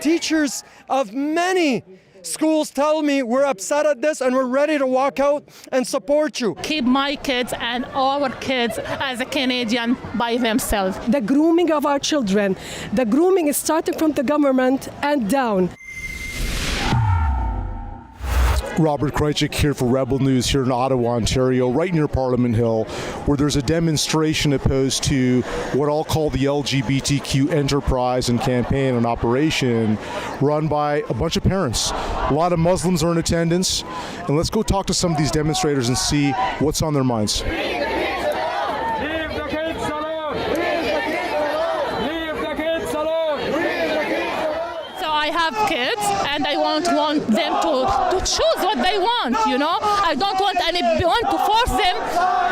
teachers of many schools tell me we're upset at this and we're ready to walk out and support you. Keep my kids and our kids as a Canadian by themselves. The grooming of our children, the grooming is starting from the government and down. Robert Krajcik here for Rebel News here in Ottawa, Ontario, right near Parliament Hill, where there's a demonstration opposed to what I'll call the LGBTQ enterprise and campaign and operation run by a bunch of parents. A lot of Muslims are in attendance, and let's go talk to some of these demonstrators and see what's on their minds. I have kids and I want them to choose what they want, I don't want anyone to force them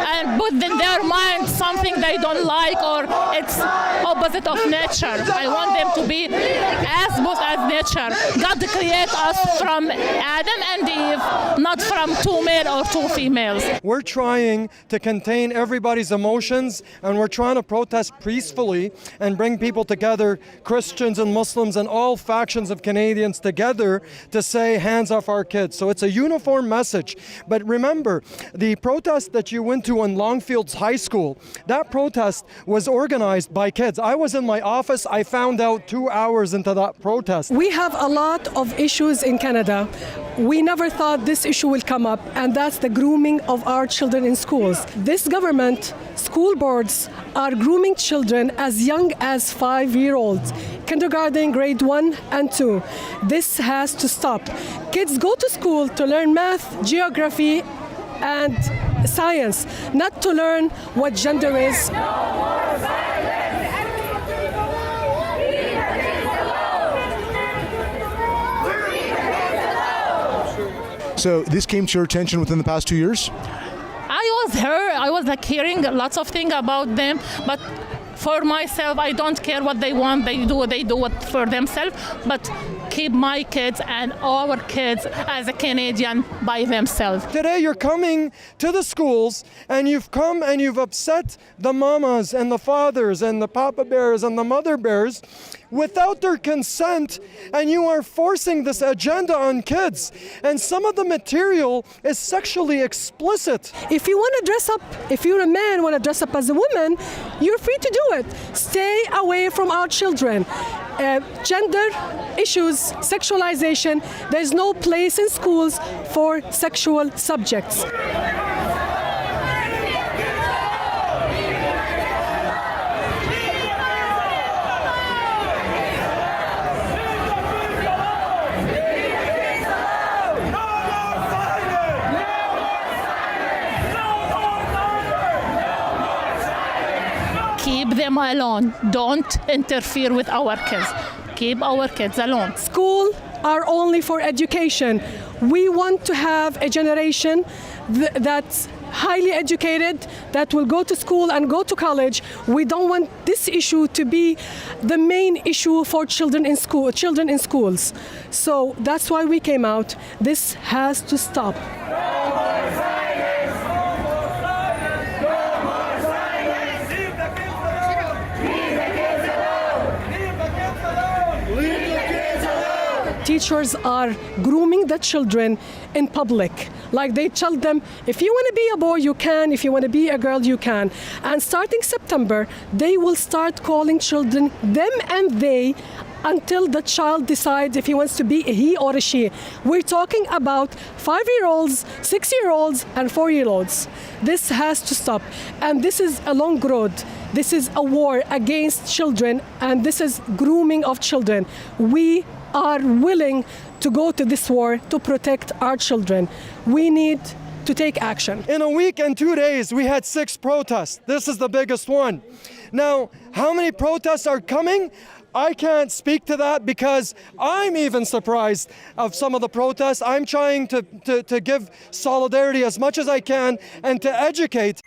and put in their mind something they don't like or it's opposite of nature. I want them to be as good as nature. God created us from Adam and Eve, not from two male or two females. We're trying to contain everybody's emotions and we're trying to protest peacefully and bring people together, Christians and Muslims and all factions of Canadians together to say hands off our kids. So it's a uniform message. But remember, the protest that you went to in Longfields High School, that protest was organized by kids. I was in my office, I found out 2 hours into that protest. We have a lot of issues in Canada. We never thought this issue will come up, and that's the grooming of our children in schools. This government, school boards are grooming children as young as 5-year-olds, kindergarten, grade 1 and 2. This has to stop. Kids go to school to learn math, geography, and science, not to learn what gender is. So this came to your attention within the past 2 years? I was hearing lots of things about them, but for myself, I don't care what they want. They do it for themselves, but keep my kids and our kids as a Canadian by themselves. Today you're coming to the schools and you've come and you've upset the mamas and the fathers and the papa bears and the mother bears without their consent, and you are forcing this agenda on kids. And some of the material is sexually explicit. If you want to dress up, if you're a man want to dress up as a woman, you're free to do it. Stay away from our children. Gender issues, sexualization, there's no place in schools for sexual subjects. Keep them alone. Don't interfere with our kids. Keep our kids alone. School are only for education. We want to have a generation that's highly educated, that will go to school and go to college. We don't want this issue to be the main issue for children in schools. So that's why we came out. This has to stop. Teachers are grooming the children in public. Like they tell them, if you want to be a boy, you can. If you want to be a girl, you can. And starting September, they will start calling children them and they until the child decides if he wants to be a he or a she. We're talking about 5-year-olds, 6-year-olds, and 4-year-olds. This has to stop. And this is a long road. This is a war against children, and this is grooming of children. We are willing to go to this war to protect our children. We need to take action. In a week and 2 days, we had 6 protests. This is the biggest one. Now, how many protests are coming? I can't speak to that because I'm even surprised of some of the protests. I'm trying to give solidarity as much as I can and to educate.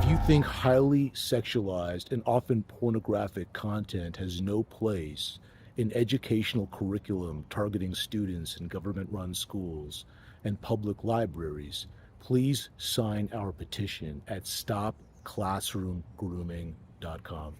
If you think highly sexualized and often pornographic content has no place in educational curriculum targeting students in government-run schools and public libraries, please sign our petition at stopclassroomgrooming.com.